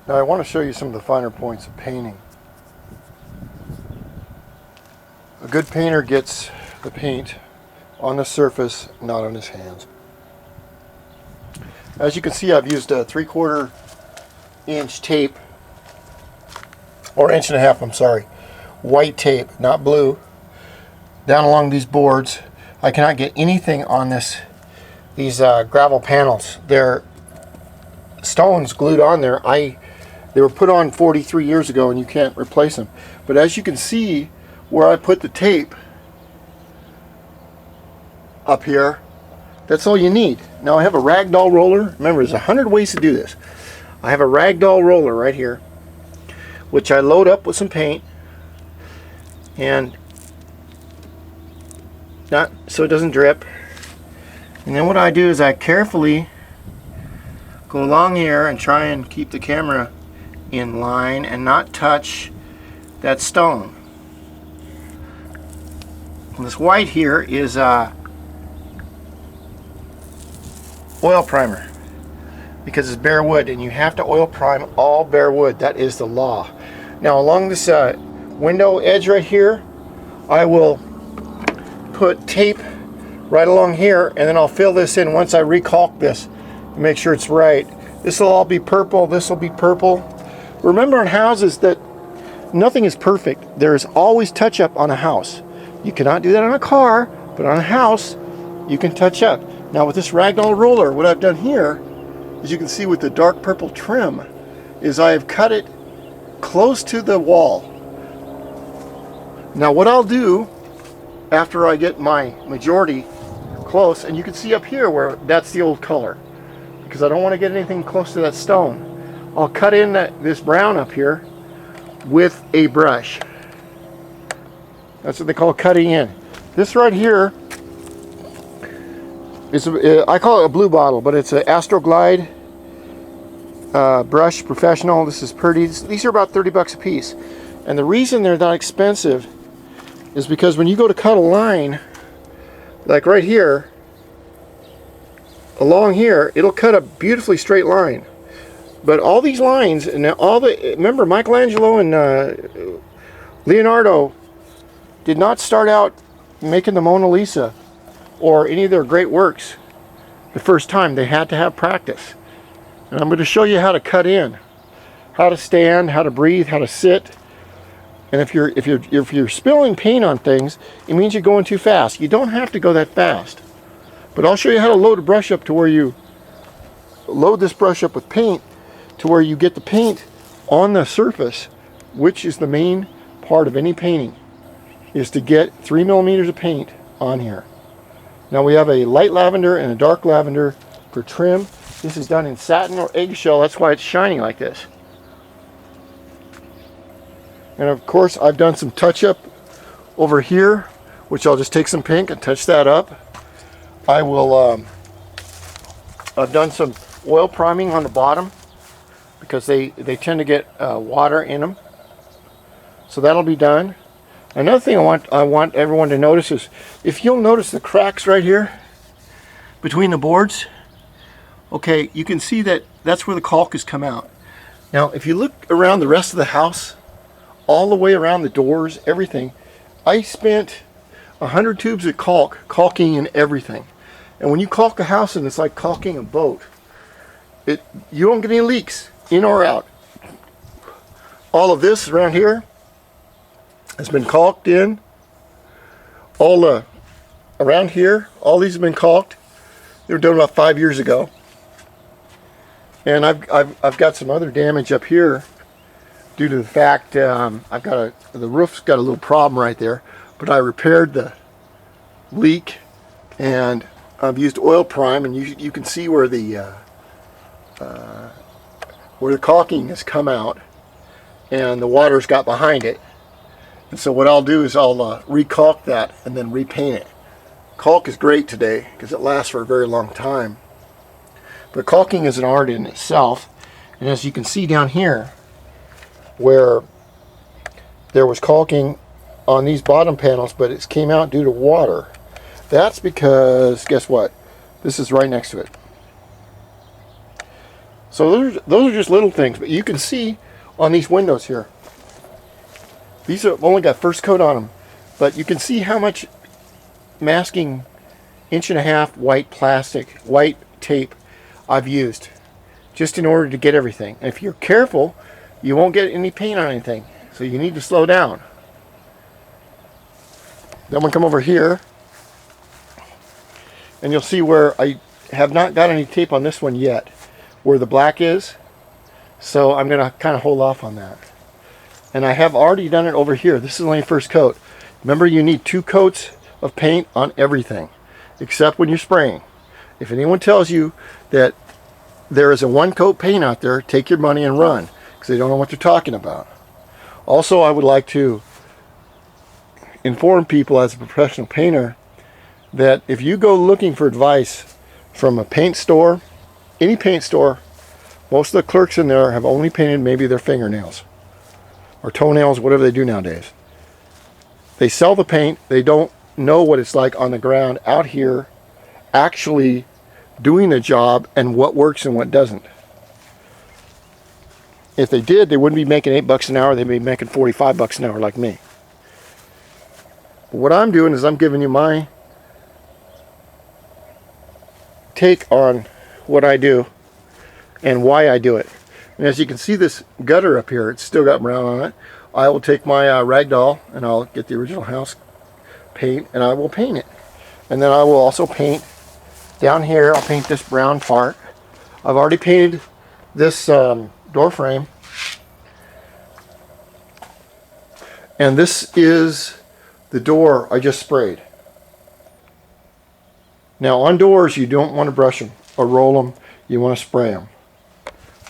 Now I want to show you some of the finer points of painting. A good painter gets the paint on the surface, not on his hands. As you can see, I've used a 3/4 inch tape, or 1.5 inch, I'm sorry, white tape, not blue, down along these boards. I cannot get anything on these gravel panels. They're stones glued on there. They were put on 43 years ago and you can't replace them. But as you can see where I put the tape up here, that's all you need. Now I have a ragdoll roller. Remember, there's 100 ways to do this. I have a ragdoll roller right here, which I load up with some paint, and not so it doesn't drip. And then what I do is I carefully go along here and try and keep the camera in line and not touch that stone. And this white here is oil primer, because it's bare wood and you have to oil prime all bare wood. That is the law. Now along this window edge right here, I will put tape right along here, and then I'll fill this in once I recalk this to make sure it's right. This will all be purple, this will be purple. Remember, in houses that nothing is perfect. There's always touch up on a house. You cannot do that on a car, but on a house you can touch up. Now with this ragdoll roller, what I've done here, as you can see with the dark purple trim, is I have cut it close to the wall. Now what I'll do after I get my majority close, and you can see up here where that's the old color, because I don't want to get anything close to that stone, I'll cut in this brown up here with a brush. That's what they call cutting in. This right here is I call it a blue bottle, but it's an Astroglide brush professional. This is pretty. These are about 30 bucks a piece, and the reason they're that expensive is because when you go to cut a line, like right here, along here, it'll cut a beautifully straight line. But all these lines, and remember, Michelangelo and Leonardo did not start out making the Mona Lisa or any of their great works the first time. They had to have practice. And I'm going to show you how to cut in, how to stand, how to breathe, how to sit. And if you're spilling paint on things, it means you're going too fast. You don't have to go that fast. But I'll show you how to load a brush up to where you load this brush up with paint to where you get the paint on the surface, which is the main part of any painting, is to get 3 millimeters of paint on here. Now we have a light lavender and a dark lavender for trim. This is done in satin or eggshell. That's why it's shining like this. And of course, I've done some touch up over here, which I'll just take some pink and touch that up. I will, I've done some oil priming on the bottom because they tend to get water in them. So that'll be done. Another thing I want everyone to notice is, if you'll notice the cracks right here between the boards, okay, you can see that that's where the caulk has come out. Now, if you look around the rest of the house, all the way around the doors, everything, I spent 100 tubes of caulking in everything. And when you caulk a house, and it's like caulking a boat, you don't get any leaks in or out. All of this around here has been caulked in. All around here, all these have been caulked. They were done about 5 years ago. And I've got some other damage up here due to the fact the roof's got a little problem right there. But I repaired the leak, and I've used oil prime, and you can see where the caulking has come out and the water's got behind it. And so what I'll do is I'll recaulk that and then repaint it. Caulk is great today because it lasts for a very long time. But caulking is an art in itself. And as you can see down here, where there was caulking on these bottom panels, but it came out due to water, that's because, guess what? This is right next to it. So those are just little things, but you can see on these windows here, these have only got first coat on them, but you can see how much masking 1.5 white plastic, white tape I've used just in order to get everything. And if you're careful, you won't get any paint on anything, so you need to slow down. Then we'll come over here and you'll see where I have not got any tape on this one yet, where the black is, so I'm going to kind of hold off on that. And I have already done it over here. This is only first coat. Remember, you need 2 coats of paint on everything, except when you're spraying. If anyone tells you that there is a 1-coat paint out there, take your money and run, because they don't know what they're talking about. Also, I would like to inform people as a professional painter that if you go looking for advice from a paint store, any paint store, most of the clerks in there have only painted maybe their fingernails or toenails, whatever they do nowadays. They sell the paint. They don't know what it's like on the ground out here actually doing the job and what works and what doesn't. If they did, they wouldn't be making $8 an hour. They'd be making $45 an hour like me. But what I'm doing is I'm giving you my take on what I do and why I do it. And as you can see, this gutter up here, it's still got brown on it. I will take my ragdoll and I'll get the original house paint and I will paint it. And then I will also paint down here. I'll paint this brown part. I've already painted this door frame. And this is the door I just sprayed. Now on doors, you don't want to brush them or roll them. You want to spray them.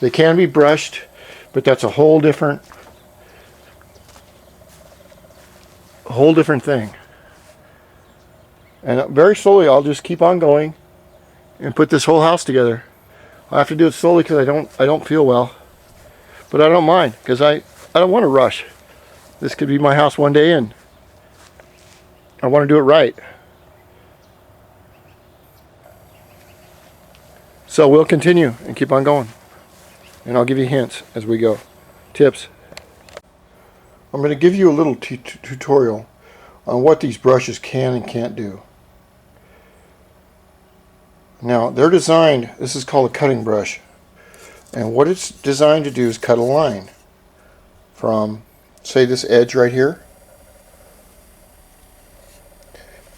They can be brushed, but that's a whole different thing. And very slowly, I'll just keep on going and put this whole house together. I have to do it slowly because I don't feel well, but I don't mind because I don't want to rush. This could be my house one day, and I want to do it right. So we'll continue and keep on going. And I'll give you hints as we go. Tips. I'm going to give you a little tutorial on what these brushes can and can't do. Now, they're designed, this is called a cutting brush. And what it's designed to do is cut a line from, say, this edge right here,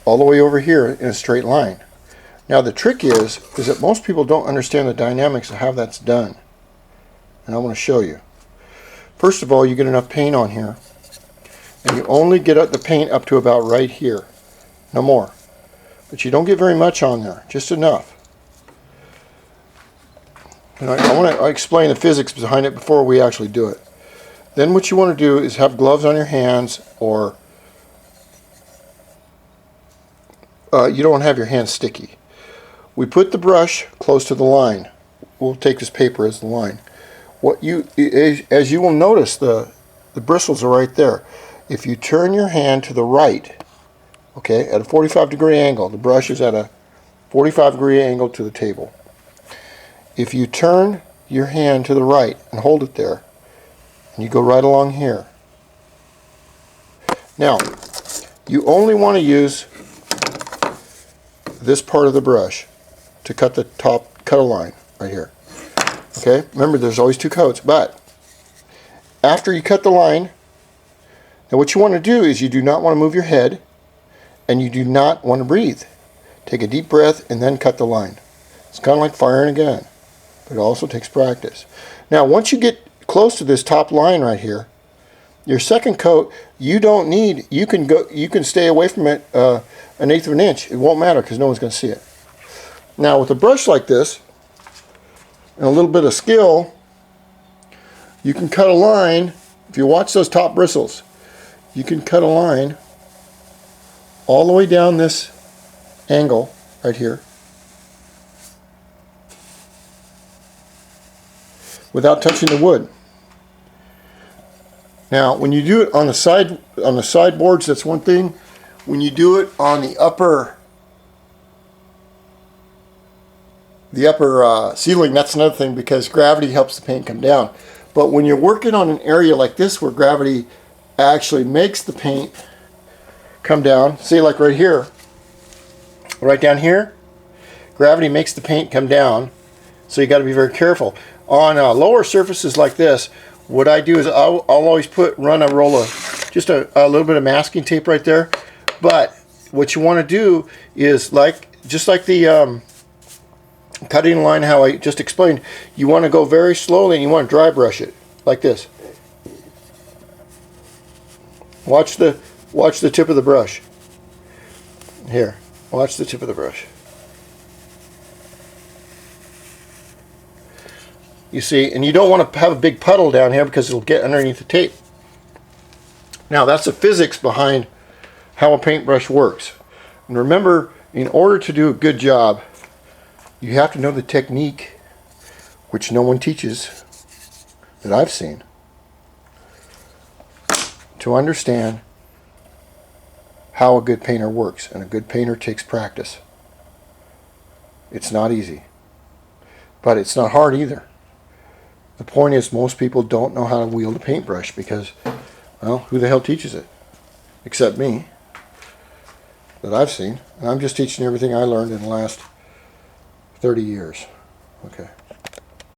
all the way over here in a straight line. Now the trick is that most people don't understand the dynamics of how that's done. And I want to show you. First of all, you get enough paint on here. And you only get the paint up to about right here. No more. But you don't get very much on there. Just enough. And I want to explain the physics behind it before we actually do it. Then what you want to do is have gloves on your hands, or you don't want to have your hands sticky. We put the brush close to the line. We'll take this paper as the line. As you will notice, the bristles are right there. If you turn your hand to the right, okay, at a 45-degree angle, the brush is at a 45-degree angle to the table. If you turn your hand to the right and hold it there, and you go right along here. Now, you only want to use this part of the brush to cut a line right here. Okay, remember there's always 2 coats, but after you cut the line, now what you want to do is you do not want to move your head, and you do not want to breathe. Take a deep breath and then cut the line. It's kind of like firing a gun, but it also takes practice. Now once you get close to this top line right here, your second coat, you don't need, you can stay away from it 1/8 of an inch. It won't matter because no one's going to see it. Now with a brush like this and a little bit of skill, you can cut a line. If you watch those top bristles, you can cut a line all the way down this angle right here without touching the wood. Now when you do it on the sideboards, that's one thing. When you do it on the upper ceiling, that's another thing, because gravity helps the paint come down. But when you're working on an area like this where gravity actually makes the paint come down, see, like right here, right down here, gravity makes the paint come down, so you got to be very careful. On lower surfaces like this, what I do is I'll always run a roll of just a little bit of masking tape right there. But what you want to do is, just like the cutting line, how I just explained, you want to go very slowly and you want to dry brush it like this. Watch the tip of the brush. Here, watch the tip of the brush. You see, and you don't want to have a big puddle down here because it'll get underneath the tape. Now, that's the physics behind how a paintbrush works. And remember, in order to do a good job, you have to know the technique, which no one teaches that I've seen, to understand how a good painter works. And a good painter takes practice. It's not easy, but it's not hard either. The point is, most people don't know how to wield a paintbrush because, well, who the hell teaches it? Except me, that I've seen. And I'm just teaching everything I learned in the last 30 years. Okay.